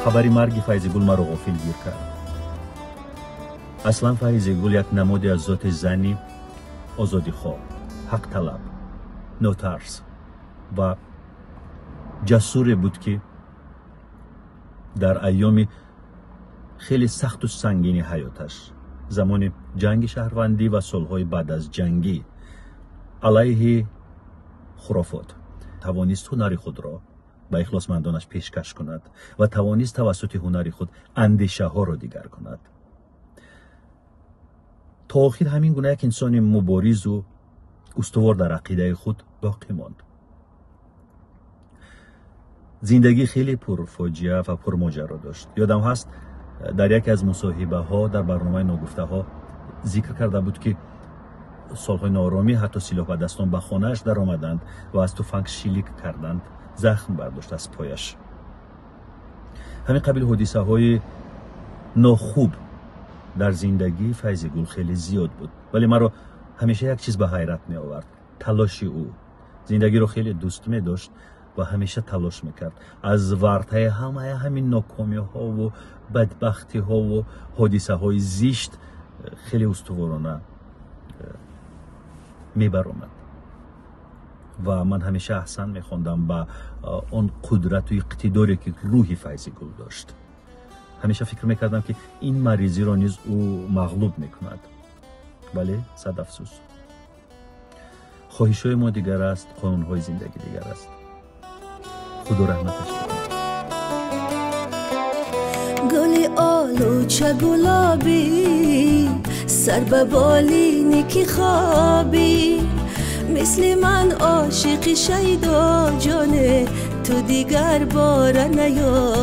خبری مرگ فیض‌گل مرا غافل گیر کرد. اصلا فیض‌گل یک نمادی از ذات زنی آزادی خواه، حق طلب، ناترس و جسور بود که در ایام خیلی سخت و سنگین حیاتش، زمان جنگ شهروندی و سالهای بعد از جنگی علیه خرافات، توانست هنر خود را به اخلاصمندانش پیشکش کند و توانست توسط هنر خود اندیشه ها را دیگر کند. تا آخر همین گونه یک انسان مبارز و استوار در عقیده خود باقی ماند. زندگی خیلی پر فاجعه و پر ماجرا داشت. یادم هست در یکی از مصاحبه ها در برنامه ناگفته ها ذکر کرده بود که سالهای نارامی حتی سلاح به دستان به خانه‌اش در آمدند و از تفنگ شلیک کردند، زخم برداشت از پایش. همین قبیل حادثه های ناخوب در زندگی فیض‌گل خیلی زیاد بود، ولی مرا همیشه یک چیز به حیرت می آورد: تلاش او. زندگی رو خیلی دوست می داشت و همیشه تلاش میکرد. از ورطه همین ناکامی ها و بدبختی ها و حادثه های زشت خیلی استوارانه میبرامد و من همیشه احسان میخوندم به اون قدرت و اقتداری که روح فیض‌گل داشت. همیشه فکر میکردم که این مریضی را نیز او مغلوب میکند، ولی صد افسوس خواهش های ما دیگر است، قانون های زندگی دیگر است. خدا رحمتش کنه. گلی آلو چه گلابی، سر به بالینی که خوابی، مثل من عاشق شیدا جانه، تو دیگر بار نیابی.